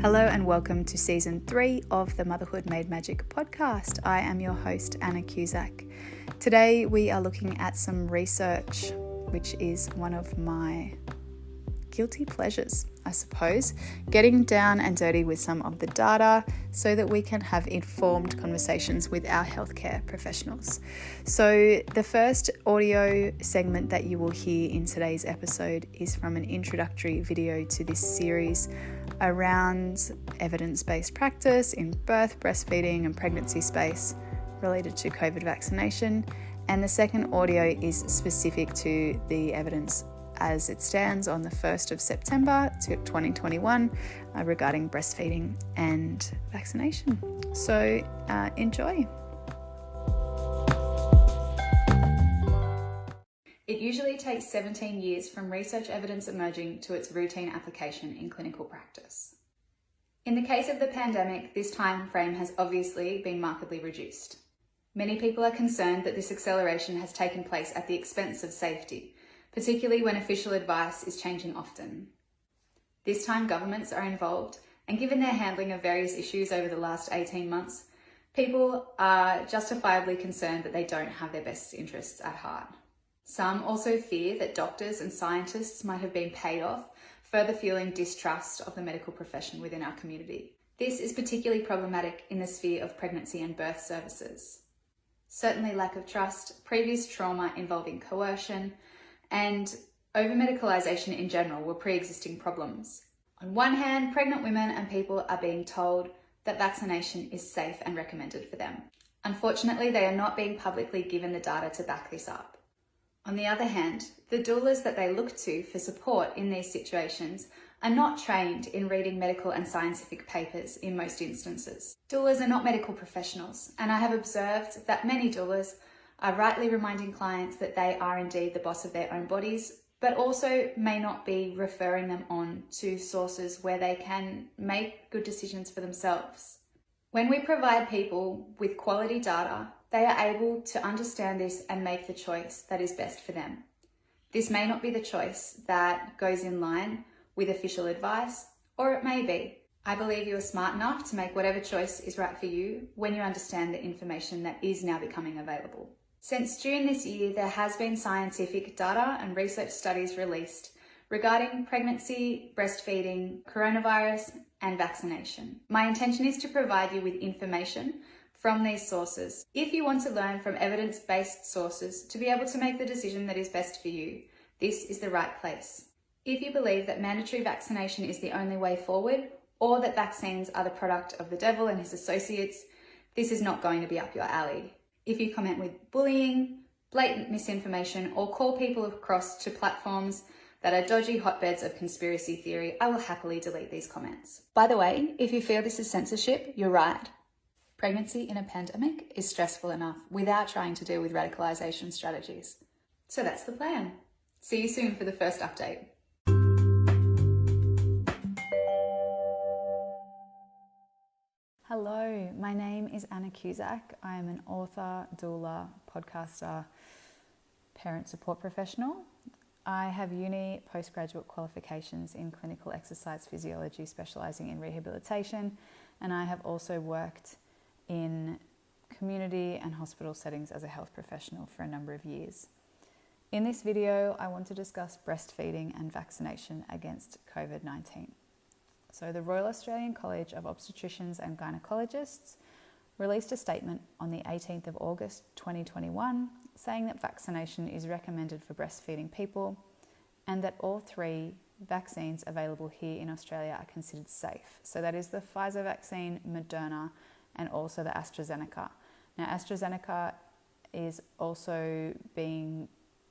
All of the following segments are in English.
Hello and welcome to Season 3 of the Motherhood Made Magic podcast. I am your host, Anna Cusack. Today we are looking at some research, which is one of my guilty pleasures, I suppose, getting down and dirty with some of the data so that we can have informed conversations with our healthcare professionals. So the first audio segment that you will hear in today's episode is from an introductory video to this series around evidence-based practice in birth, breastfeeding and pregnancy space related to COVID vaccination. And the second audio is specific to the evidence as it stands on the 1st of September 2021 regarding breastfeeding and vaccination. So enjoy. It usually takes 17 years from research evidence emerging to its routine application in clinical practice. In the case of the pandemic, this time frame has obviously been markedly reduced. Many people are concerned that this acceleration has taken place at the expense of safety, particularly when official advice is changing often. This time governments are involved, and given their handling of various issues over the last 18 months, people are justifiably concerned that they don't have their best interests at heart. Some also fear that doctors and scientists might have been paid off, further fueling distrust of the medical profession within our community. This is particularly problematic in the sphere of pregnancy and birth services. Certainly lack of trust, previous trauma involving coercion, and over-medicalisation in general were pre-existing problems. On one hand, pregnant women and people are being told that vaccination is safe and recommended for them. Unfortunately, they are not being publicly given the data to back this up. On the other hand, the doulas that they look to for support in these situations are not trained in reading medical and scientific papers in most instances. Doulas are not medical professionals, and I have observed that many doulas are rightly reminding clients that they are indeed the boss of their own bodies, but also may not be referring them on to sources where they can make good decisions for themselves. When we provide people with quality data, they are able to understand this and make the choice that is best for them. This may not be the choice that goes in line with official advice, or it may be. I believe you are smart enough to make whatever choice is right for you when you understand the information that is now becoming available. Since June this year, there has been scientific data and research studies released regarding pregnancy, breastfeeding, coronavirus, and vaccination. My intention is to provide you with information from these sources. If you want to learn from evidence-based sources to be able to make the decision that is best for you, this is the right place. If you believe that mandatory vaccination is the only way forward, or that vaccines are the product of the devil and his associates, this is not going to be up your alley. If you comment with bullying, blatant misinformation, or call people across to platforms that are dodgy hotbeds of conspiracy theory, I will happily delete these comments. By the way, if you feel this is censorship, you're right. Pregnancy in a pandemic is stressful enough without trying to deal with radicalisation strategies. So that's the plan. See you soon for the first update. Hello, my name is Anna Cusack. I am an author, doula, podcaster, parent support professional. I have uni postgraduate qualifications in clinical exercise physiology, specialising in rehabilitation, and I have also worked in community and hospital settings as a health professional for a number of years. In this video, I want to discuss breastfeeding and vaccination against COVID-19. So the Royal Australian College of Obstetricians and Gynecologists released a statement on the 18th of August 2021 saying that vaccination is recommended for breastfeeding people and that all three vaccines available here in Australia are considered safe. So that is the Pfizer vaccine, Moderna, and also the AstraZeneca. Now AstraZeneca is also being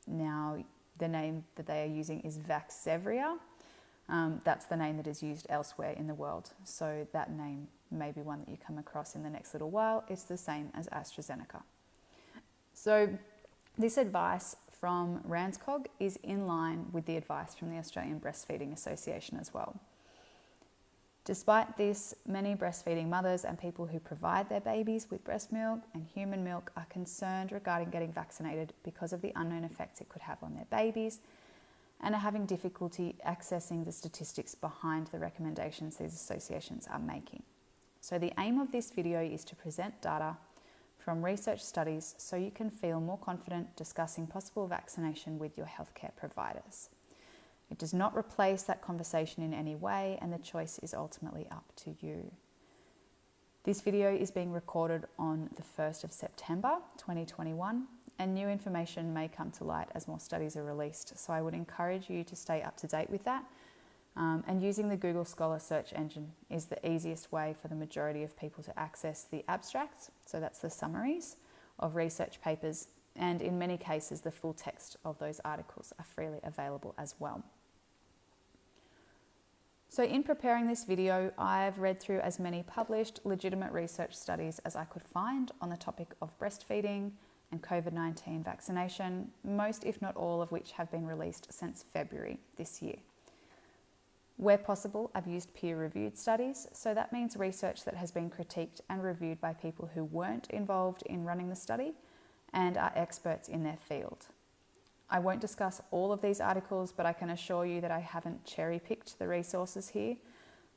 now, the name that they are using is Vaxzevria. That's the name that is used elsewhere in the world. So that name may be one that you come across in the next little while. It's the same as AstraZeneca. So this advice from RANZCOG is in line with the advice from the Australian Breastfeeding Association as well. Despite this, many breastfeeding mothers and people who provide their babies with breast milk and human milk are concerned regarding getting vaccinated because of the unknown effects it could have on their babies and are having difficulty accessing the statistics behind the recommendations these associations are making. So the aim of this video is to present data from research studies so you can feel more confident discussing possible vaccination with your healthcare providers. It does not replace that conversation in any way, and the choice is ultimately up to you. This video is being recorded on the 1st of September 2021, and new information may come to light as more studies are released. So I would encourage you to stay up to date with that. And using the Google Scholar search engine is the easiest way for the majority of people to access the abstracts, so that's the summaries of research papers, and in many cases the full text of those articles are freely available as well. So in preparing this video, I've read through as many published legitimate research studies as I could find on the topic of breastfeeding and COVID-19 vaccination, most if not all of which have been released since February this year. Where possible, I've used peer-reviewed studies, so that means research that has been critiqued and reviewed by people who weren't involved in running the study and are experts in their field. I won't discuss all of these articles, but I can assure you that I haven't cherry-picked the resources here.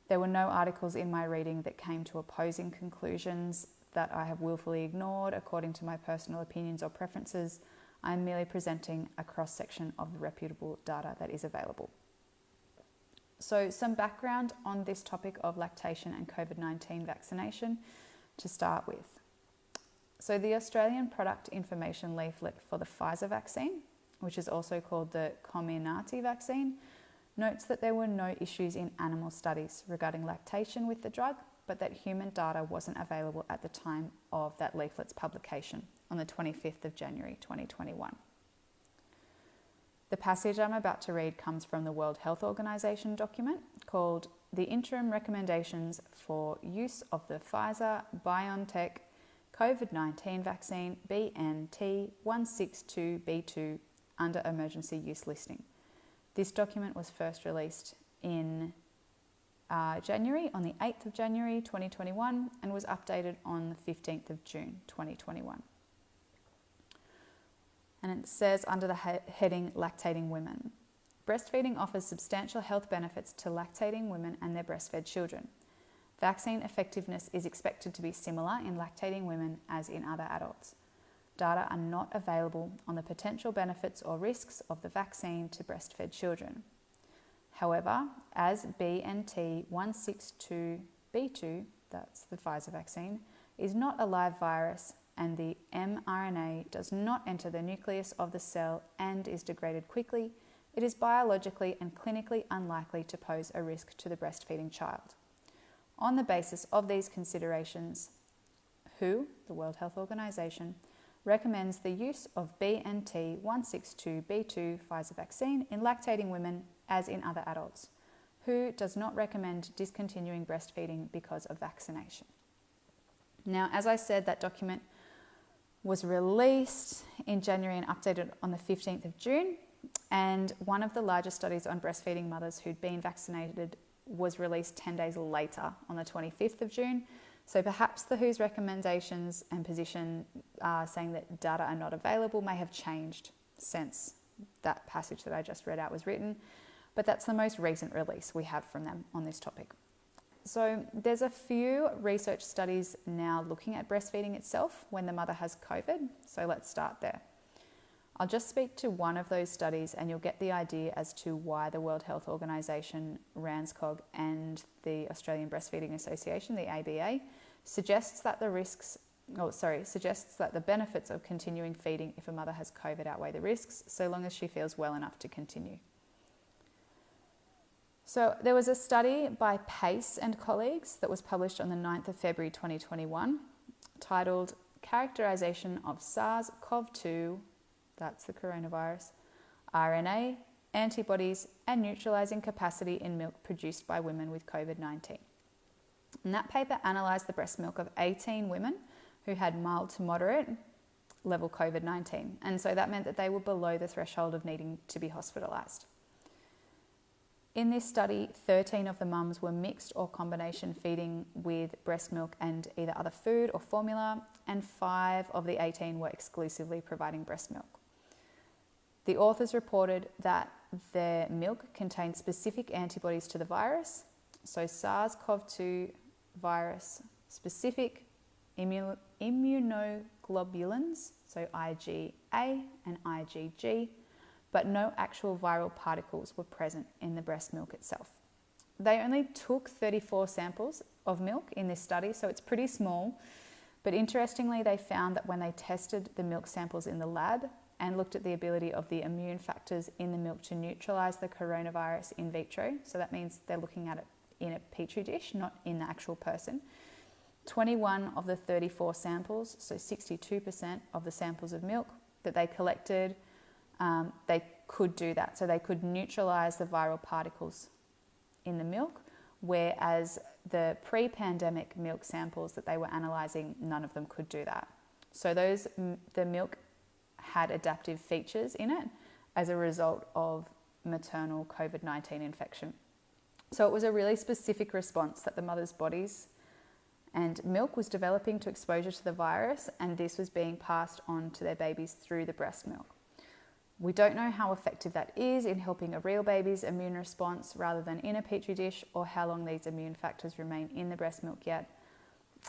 There were no articles in my reading that came to opposing conclusions that I have willfully ignored according to my personal opinions or preferences. I'm merely presenting a cross-section of the reputable data that is available. So some background on this topic of lactation and COVID-19 vaccination to start with. So the Australian Product Information Leaflet for the Pfizer vaccine, which is also called the Comirnaty vaccine, notes that there were no issues in animal studies regarding lactation with the drug, but that human data wasn't available at the time of that leaflet's publication on the 25th of January 2021. The passage I'm about to read comes from the World Health Organization document called The Interim Recommendations for Use of the Pfizer-BioNTech COVID-19 Vaccine BNT162b2 under Emergency Use Listing. This document was first released in January, on the 8th of January 2021, and was updated on the 15th of June 2021. And it says under the heading Lactating Women, breastfeeding offers substantial health benefits to lactating women and their breastfed children. Vaccine effectiveness is expected to be similar in lactating women as in other adults. Data are not available on the potential benefits or risks of the vaccine to breastfed children. However, as BNT162b2, that's the Pfizer vaccine, is not a live virus, and the mRNA does not enter the nucleus of the cell and is degraded quickly, it is biologically and clinically unlikely to pose a risk to the breastfeeding child. On the basis of these considerations, WHO, the World Health Organization, recommends the use of BNT162b2 Pfizer vaccine in lactating women as in other adults. WHO does not recommend discontinuing breastfeeding because of vaccination. Now, as I said, that document was released in January and updated on the 15th of June. And one of the largest studies on breastfeeding mothers who'd been vaccinated was released 10 days later on the 25th of June. So perhaps the WHO's recommendations and position saying that data are not available may have changed since that passage that I just read out was written. But that's the most recent release we have from them on this topic. So there's a few research studies now looking at breastfeeding itself when the mother has COVID. So let's start there. I'll just speak to one of those studies and you'll get the idea as to why the World Health Organization, RANZCOG, and the Australian Breastfeeding Association, the ABA, suggests that the benefits of continuing feeding if a mother has COVID outweigh the risks, so long as she feels well enough to continue. So there was a study by Pace and colleagues that was published on the 9th of February 2021 titled Characterization of SARS-CoV-2, that's the coronavirus, RNA, antibodies and neutralizing capacity in milk produced by women with COVID-19. And that paper analysed the breast milk of 18 women who had mild to moderate level COVID-19. And so that meant that they were below the threshold of needing to be hospitalised. In this study, 13 of the mums were mixed or combination feeding with breast milk and either other food or formula, and 5 of the 18 were exclusively providing breast milk. The authors reported that their milk contained specific antibodies to the virus. So SARS-CoV-2 virus specific immunoglobulins, so IgA and IgG, but no actual viral particles were present in the breast milk itself. They only took 34 samples of milk in this study, so it's pretty small. But interestingly, they found that when they tested the milk samples in the lab and looked at the ability of the immune factors in the milk to neutralise the coronavirus in vitro, so that means they're looking at it in a petri dish, not in the actual person, 21 of the 34 samples, so 62% of the samples of milk that they collected, they could do that. So they could neutralise the viral particles in the milk, whereas the pre-pandemic milk samples that they were analysing, none of them could do that. So the milk had adaptive features in it as a result of maternal COVID-19 infection. So it was a really specific response that the mothers' bodies and milk was developing to exposure to the virus, and this was being passed on to their babies through the breast milk. We don't know how effective that is in helping a real baby's immune response rather than in a petri dish, or how long these immune factors remain in the breast milk yet,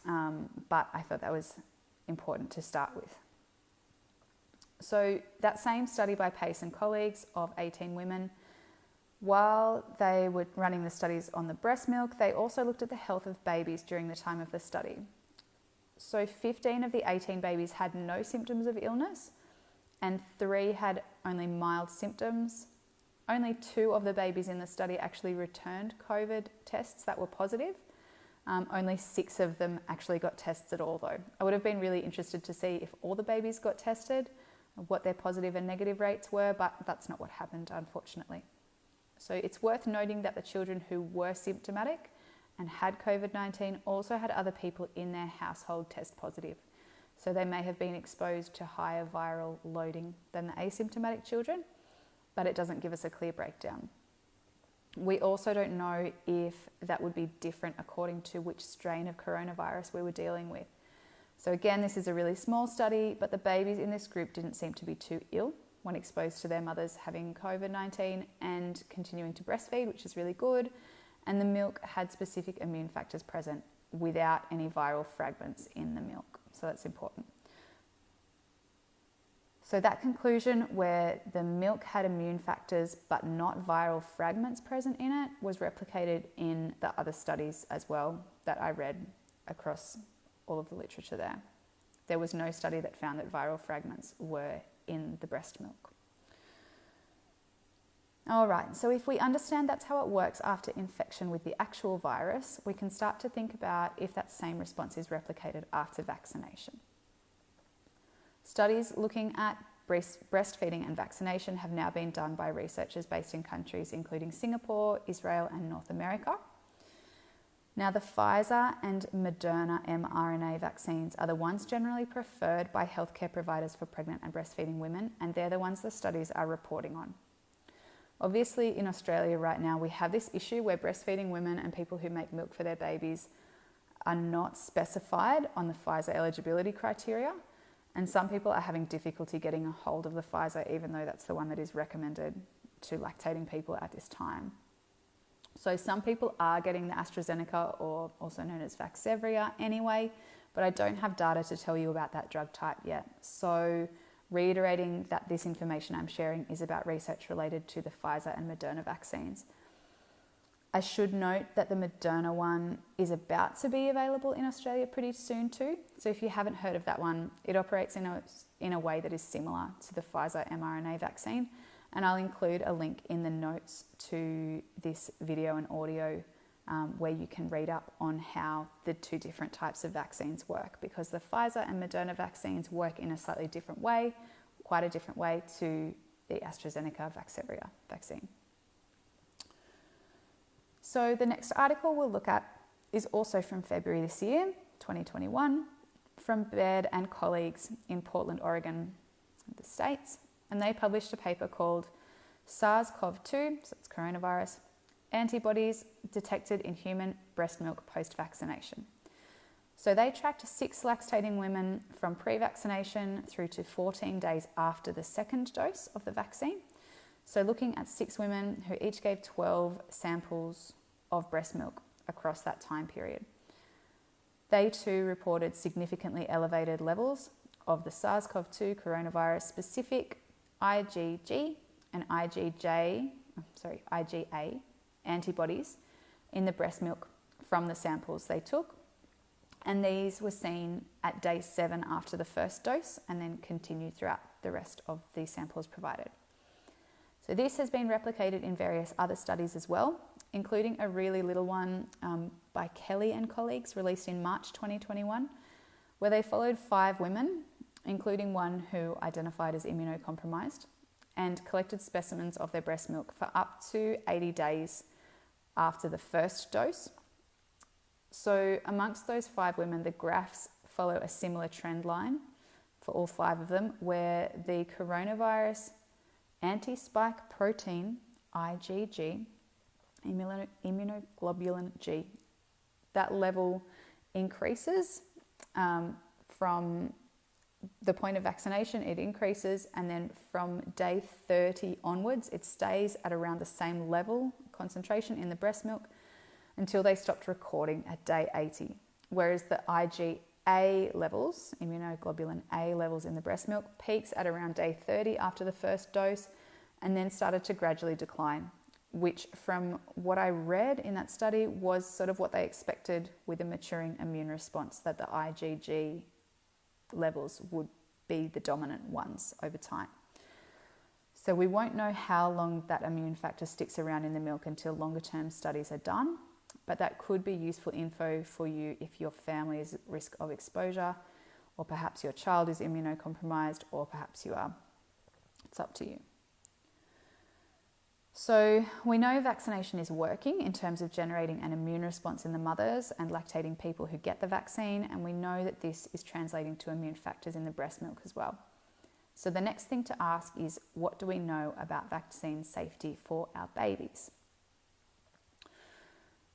but I thought that was important to start with. So that same study by Pace and colleagues of 18 women, while they were running the studies on the breast milk, they also looked at the health of babies during the time of the study. So 15 of the 18 babies had no symptoms of illness, and 3 had only mild symptoms. Only 2 of the babies in the study actually returned COVID tests that were positive. Only 6 of them actually got tests at all though. I would have been really interested to see if all the babies got tested, what their positive and negative rates were, but that's not what happened, unfortunately. So it's worth noting that the children who were symptomatic and had COVID-19 also had other people in their household test positive. So they may have been exposed to higher viral loading than the asymptomatic children, but it doesn't give us a clear breakdown. We also don't know if that would be different according to which strain of coronavirus we were dealing with. So again, this is a really small study, but the babies in this group didn't seem to be too ill when exposed to their mothers having COVID-19 and continuing to breastfeed, which is really good. And the milk had specific immune factors present without any viral fragments in the milk. So that's important. So that conclusion where the milk had immune factors but not viral fragments present in it was replicated in the other studies as well that I read across all of the literature there. There was no study that found that viral fragments were in the breast milk. All right, so if we understand that's how it works after infection with the actual virus, we can start to think about if that same response is replicated after vaccination. Studies looking at breastfeeding and vaccination have now been done by researchers based in countries including Singapore, Israel, and North America. Now, the Pfizer and Moderna mRNA vaccines are the ones generally preferred by healthcare providers for pregnant and breastfeeding women, and they're the ones the studies are reporting on. Obviously, in Australia right now, we have this issue where breastfeeding women and people who make milk for their babies are not specified on the Pfizer eligibility criteria, and some people are having difficulty getting a hold of the Pfizer, even though that's the one that is recommended to lactating people at this time. So some people are getting the AstraZeneca, or also known as Vaxzevria anyway, but I don't have data to tell you about that drug type yet. So reiterating that this information I'm sharing is about research related to the Pfizer and Moderna vaccines. I should note that the Moderna one is about to be available in Australia pretty soon too. So if you haven't heard of that one, it operates in a way that is similar to the Pfizer mRNA vaccine. And I'll include a link in the notes to this video and audio where you can read up on how the 2 different types of vaccines work, because the Pfizer and Moderna vaccines work in a slightly different way, quite a different way to the AstraZeneca Vaxzevria vaccine. So the next article we'll look at is also from February this year, 2021, from Baird and colleagues in Portland, Oregon, the States. And they published a paper called SARS-CoV-2, so it's coronavirus, antibodies detected in human breast milk post-vaccination. So they tracked 6 lactating women from pre-vaccination through to 14 days after the second dose of the vaccine. So looking at 6 women who each gave 12 samples of breast milk across that time period. They too reported significantly elevated levels of the SARS-CoV-2 coronavirus specific IgA antibodies in the breast milk from the samples they took. And these were seen at day 7 after the first dose and then continued throughout the rest of the samples provided. So this has been replicated in various other studies as well, including a really little one by Kelly and colleagues released in March 2021, where they followed 5 women, including one who identified as immunocompromised, and collected specimens of their breast milk for up to 80 days after the first dose. So amongst those 5 women, the graphs follow a similar trend line for all 5 of them, where the coronavirus anti-spike protein, IgG, immunoglobulin G, that level increases from the point of vaccination, it increases, and then from day 30 onwards, it stays at around the same level, concentration in the breast milk, until they stopped recording at day 80. Whereas the IgA levels, immunoglobulin A levels in the breast milk, peaks at around day 30 after the first dose, and then started to gradually decline, which from what I read in that study was sort of what they expected with a maturing immune response, that the IgG levels would be the dominant ones over time. So we won't know how long that immune factor sticks around in the milk until longer term studies are done, but that could be useful info for you if your family is at risk of exposure, or perhaps your child is immunocompromised, or perhaps you are. It's up to you. So we know vaccination is working in terms of generating an immune response in the mothers and lactating people who get the vaccine, and we know that this is translating to immune factors in the breast milk as well. So the next thing to ask is, what do we know about vaccine safety for our babies?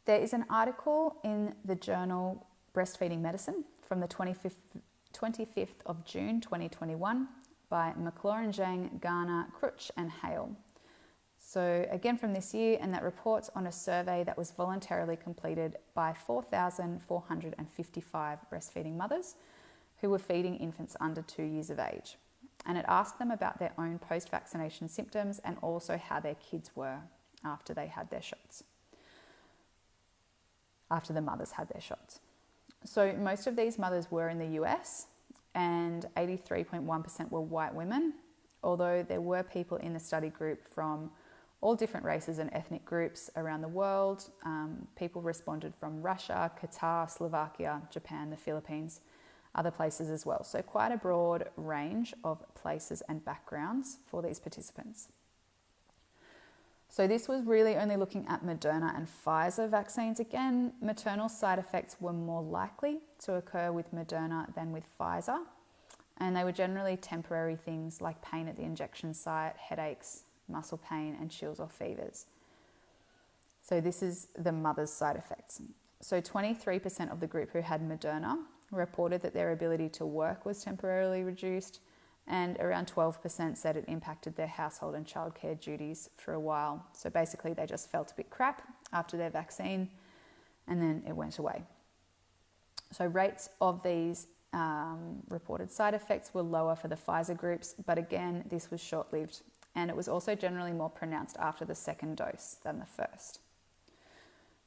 There is an article in the journal Breastfeeding Medicine from the 25th of June 2021 by McLaurin, Zhang, Garner, Cruch and Hare. So again from this year, and that reports on a survey that was voluntarily completed by 4,455 breastfeeding mothers who were feeding infants under 2 years of age. And it asked them about their own post-vaccination symptoms and also how their kids were after they had their shots, after the mothers had their shots. So most of these mothers were in the US, and 83.1% were white women, although there were people in the study group from all different races and ethnic groups around the world. People responded from Russia, Qatar, Slovakia, Japan, the Philippines, other places as well. So quite a broad range of places and backgrounds for these participants. So this was really only looking at Moderna and Pfizer vaccines. Again, maternal side effects were more likely to occur with Moderna than with Pfizer, and they were generally temporary things like pain at the injection site, headaches, muscle pain and chills or fevers. So this is the mother's side effects. So 23% of the group who had Moderna reported that their ability to work was temporarily reduced, and around 12% said it impacted their household and childcare duties for a while. So basically they just felt a bit crap after their vaccine and then it went away. So rates of these reported side effects were lower for the Pfizer groups, but again, this was short-lived, and it was also generally more pronounced after the second dose than the first.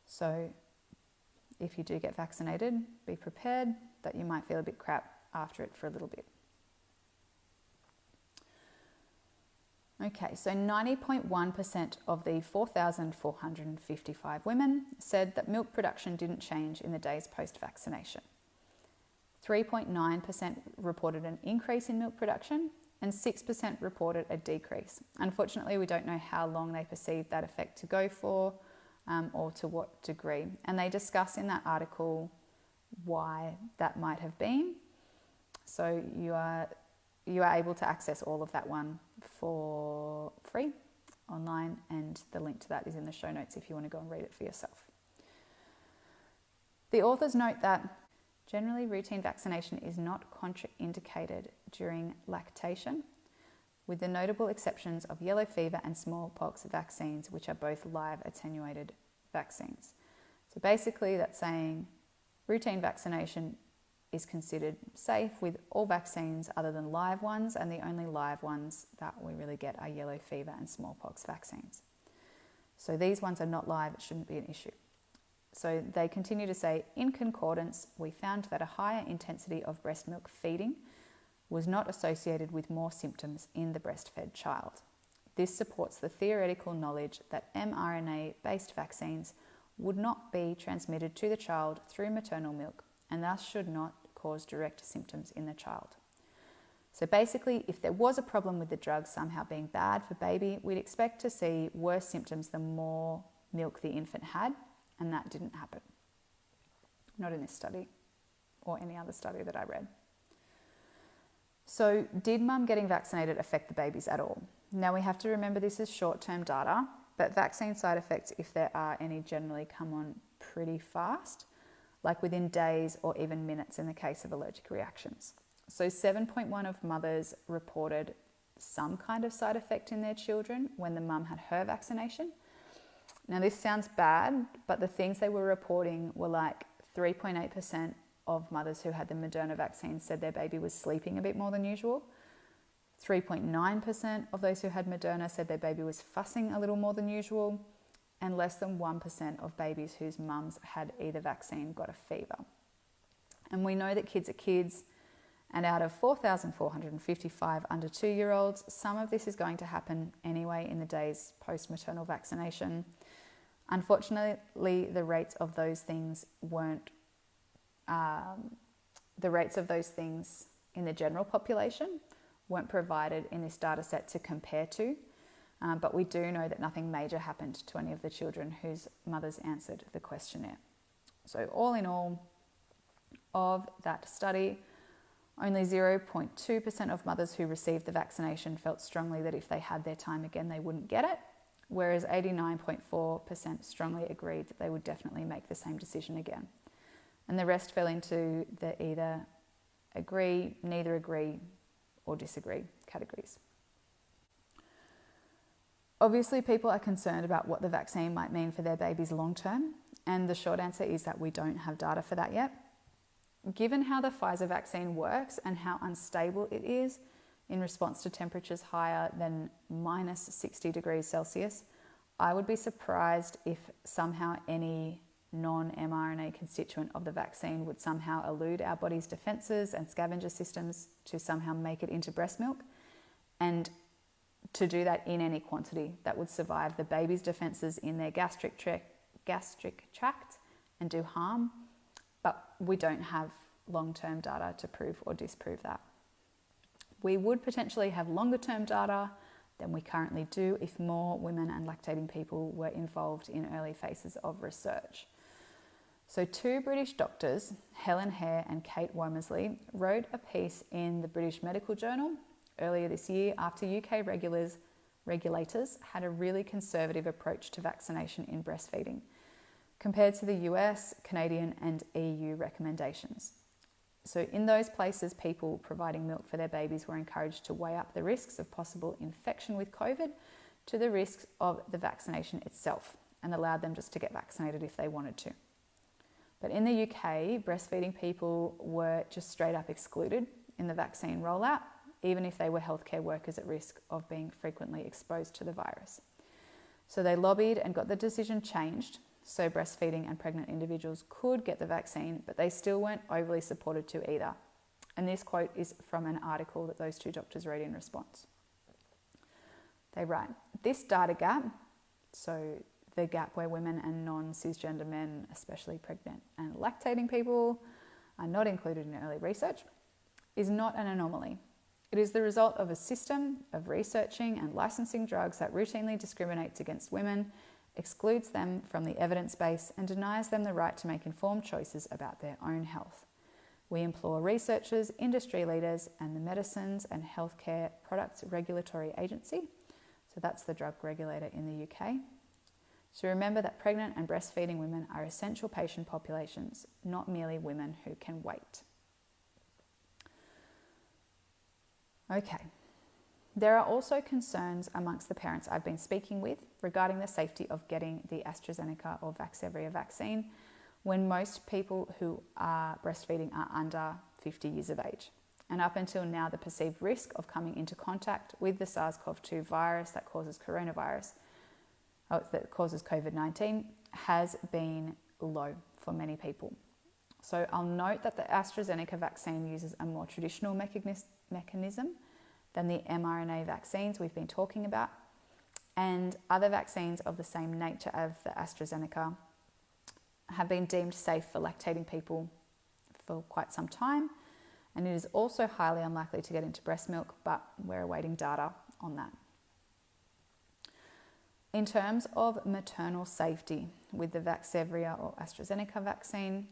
So if you do get vaccinated, be prepared that you might feel a bit crap after it for a little bit. Okay, so 90.1% of the 4,455 women said that milk production didn't change in the days post-vaccination. 3.9% reported an increase in milk production, and 6% reported a decrease. Unfortunately, we don't know how long they perceived that effect to go for, or to what degree. And they discuss in that article why that might have been. So you are able to access all of that one for free online, and the link to that is in the show notes if you want to go and read it for yourself. The authors note that generally routine vaccination is not contraindicated during lactation, with the notable exceptions of yellow fever and smallpox vaccines, which are both live attenuated vaccines. So basically that's saying routine vaccination is considered safe with all vaccines other than live ones, and the only live ones that we really get are yellow fever and smallpox vaccines. So these ones are not live, it shouldn't be an issue. So they continue to say, in concordance, we found that a higher intensity of breast milk feeding was not associated with more symptoms in the breastfed child. This supports the theoretical knowledge that mRNA-based vaccines would not be transmitted to the child through maternal milk and thus should not cause direct symptoms in the child. So basically, if there was a problem with the drug somehow being bad for baby, we'd expect to see worse symptoms the more milk the infant had, and that didn't happen. Not in this study or any other study that I read. So did mum getting vaccinated affect the babies at all? Now we have to remember this is short-term data, but vaccine side effects, if there are any, generally come on pretty fast, like within days or even minutes in the case of allergic reactions. So 7.1% of mothers reported some kind of side effect in their children when the mum had her vaccination. Now this sounds bad, but the things they were reporting were like 3.8% of mothers who had the Moderna vaccine said their baby was sleeping a bit more than usual. 3.9% of those who had Moderna said their baby was fussing a little more than usual, and less than 1% of babies whose mums had either vaccine got a fever. And we know that kids are kids, and out of 4,455 under 2-year-olds, some of this is going to happen anyway in the days post-maternal vaccination. Unfortunately, the rates of those things in the general population weren't provided in this data set to compare to, but we do know that nothing major happened to any of the children whose mothers answered the questionnaire. So all in all, of that study, only 0.2% of mothers who received the vaccination felt strongly that if they had their time again, they wouldn't get it, whereas 89.4% strongly agreed that they would definitely make the same decision again. And the rest fell into the either agree, neither agree, or disagree categories. Obviously, people are concerned about what the vaccine might mean for their babies long term, and the short answer is that we don't have data for that yet. Given how the Pfizer vaccine works and how unstable it is in response to temperatures higher than minus 60 degrees Celsius, I would be surprised if somehow any non-mRNA constituent of the vaccine would somehow elude our body's defences and scavenger systems to somehow make it into breast milk, and to do that in any quantity that would survive the baby's defences in their gastric tract and do harm. But we don't have long-term data to prove or disprove that. We would potentially have longer-term data than we currently do if more women and lactating people were involved in early phases of research. So 2 British doctors, Hare and Kate Womersley, wrote a piece in the British Medical Journal earlier this year after UK regulators had a really conservative approach to vaccination in breastfeeding, compared to the US, Canadian and EU recommendations. So in those places, people providing milk for their babies were encouraged to weigh up the risks of possible infection with COVID to the risks of the vaccination itself, and allowed them just to get vaccinated if they wanted to. But in the UK, breastfeeding people were just straight up excluded in the vaccine rollout, even if they were healthcare workers at risk of being frequently exposed to the virus. So they lobbied and got the decision changed so breastfeeding and pregnant individuals could get the vaccine, but they still weren't overly supported to either. And this quote is from an article that those 2 doctors wrote in response. They write, "This data gap," so the gap where women and non-cisgender men, especially pregnant and lactating people, are not included in early research, is not an anomaly. It is the result of a system of researching and licensing drugs that routinely discriminates against women, excludes them from the evidence base, and denies them the right to make informed choices about their own health. We implore researchers, industry leaders, and the Medicines and Healthcare Products Regulatory Agency, so that's the drug regulator in the UK, to remember that pregnant and breastfeeding women are essential patient populations, not merely women who can wait. Okay, There are also concerns amongst the parents I've been speaking with regarding the safety of getting the AstraZeneca or Vaxzevria vaccine when most people who are breastfeeding are under 50 years of age. And up until now, the perceived risk of coming into contact with the SARS-CoV-2 virus that causes COVID-19 has been low for many people. So I'll note that the AstraZeneca vaccine uses a more traditional mechanism than the mRNA vaccines we've been talking about, and other vaccines of the same nature as the AstraZeneca have been deemed safe for lactating people for quite some time, and it is also highly unlikely to get into breast milk, but we're awaiting data on that. In terms of maternal safety with the Vaxzevria or AstraZeneca vaccine,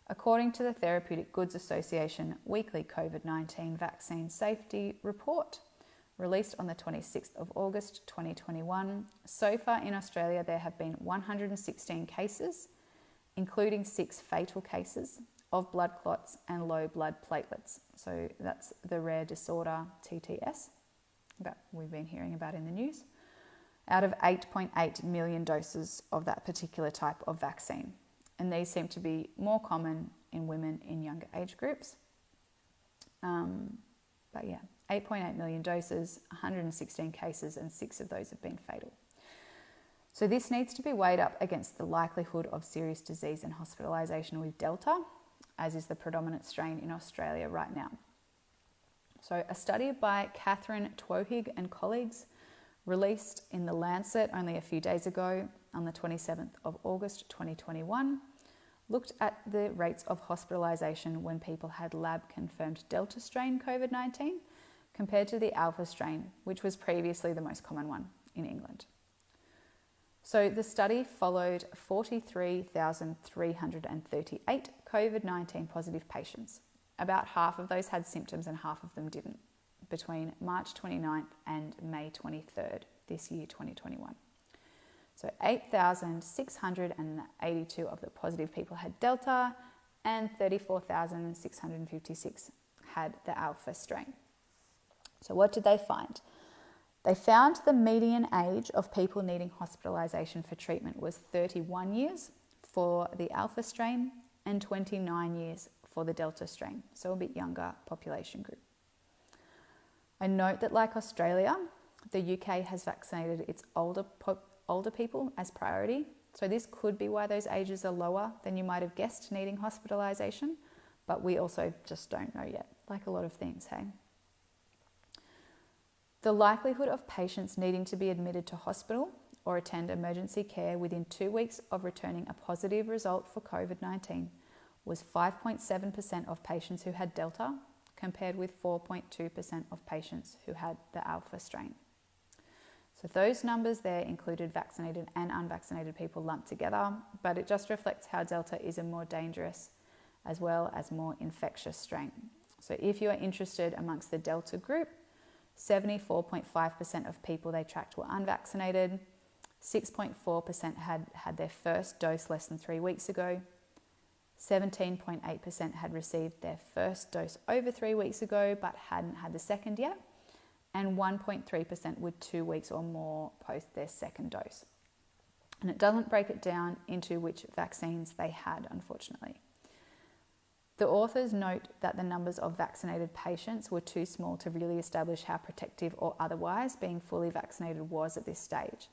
according to the Therapeutic Goods Association Weekly COVID-19 Vaccine Safety Report, released on the 26th of August 2021, so far in Australia there have been 116 cases, including 6 fatal cases of blood clots and low blood platelets. So that's the rare disorder TTS that we've been hearing about in the news, out of 8.8 million doses of that particular type of vaccine. And these seem to be more common in women in younger age groups. But yeah, 8.8 million doses, 116 cases, and 6 of those have been fatal. So this needs to be weighed up against the likelihood of serious disease and hospitalisation with Delta, as is the predominant strain in Australia right now. So a study by Catherine Twohig and colleagues, released in The Lancet only a few days ago on the 27th of August 2021, looked at the rates of hospitalisation when people had lab-confirmed Delta strain COVID-19 compared to the Alpha strain, which was previously the most common one in England. So the study followed 43,338 COVID-19 positive patients. About half of those had symptoms and half of them didn't, between March 29th and May 23rd this year, 2021. So 8,682 of the positive people had Delta and 34,656 had the Alpha strain. So what did they find? They found the median age of people needing hospitalisation for treatment was 31 years for the Alpha strain and 29 years for the Delta strain, so a bit younger population group. I note that, like Australia, the UK has vaccinated its older people as priority. So this could be why those ages are lower than you might have guessed needing hospitalisation, but we also just don't know yet, like a lot of things, hey? The likelihood of patients needing to be admitted to hospital or attend emergency care within 2 weeks of returning a positive result for COVID-19 was 5.7% of patients who had Delta, compared with 4.2% of patients who had the Alpha strain. So those numbers there included vaccinated and unvaccinated people lumped together, but it just reflects how Delta is a more dangerous as well as more infectious strain. So if you are interested, amongst the Delta group, 74.5% of people they tracked were unvaccinated, 6.4% had their first dose less than 3 weeks ago, 17.8% had received their first dose over 3 weeks ago but hadn't had the second yet, and 1.3% were 2 weeks or more post their second dose. And it doesn't break it down into which vaccines they had, unfortunately. The authors note that the numbers of vaccinated patients were too small to really establish how protective or otherwise being fully vaccinated was at this stage.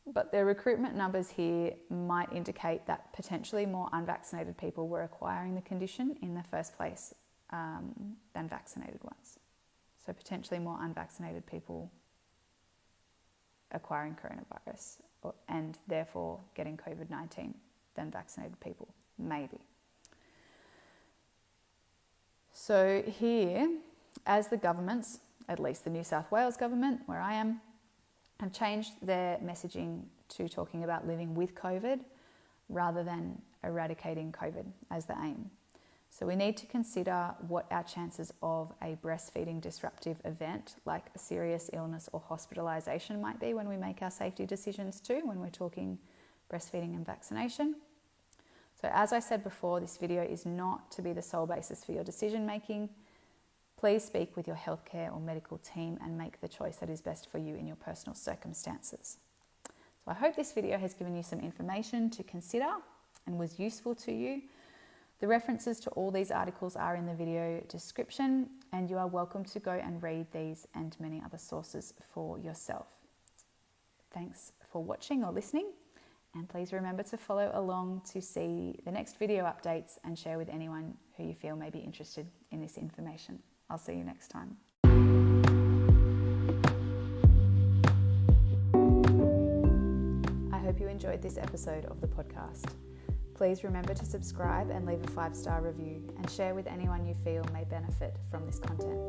But their recruitment numbers here might indicate that potentially more unvaccinated people were acquiring the condition in the first place than vaccinated ones. So potentially more unvaccinated people acquiring coronavirus and therefore getting COVID-19 than vaccinated people, maybe. So here, as the governments, at least the New South Wales government, where I am, have changed their messaging to talking about living with COVID rather than eradicating COVID as the aim. So we need to consider what our chances of a breastfeeding disruptive event like a serious illness or hospitalisation might be when we make our safety decisions too, when we're talking breastfeeding and vaccination. So as I said before, this video is not to be the sole basis for your decision making. please speak with your healthcare or medical team and make the choice that is best for you in your personal circumstances. So I hope this video has given you some information to consider and was useful to you. The references to all these articles are in the video description, and you are welcome to go and read these and many other sources for yourself. Thanks for watching or listening, and please remember to follow along to see the next video updates and share with anyone who you feel may be interested in this information. I'll see you next time. I hope you enjoyed this episode of the podcast. Please remember to subscribe and leave a 5-star review and share with anyone you feel may benefit from this content.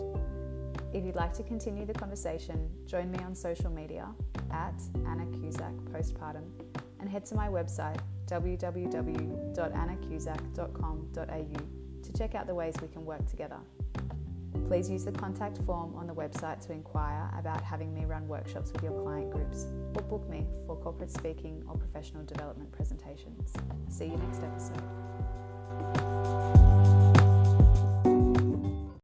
If you'd like to continue the conversation, join me on social media at Anna Cusack Postpartum and head to my website www.annacusack.com.au to check out the ways we can work together. Please use the contact form on the website to inquire about having me run workshops with your client groups or book me for corporate speaking or professional development presentations. See you next episode.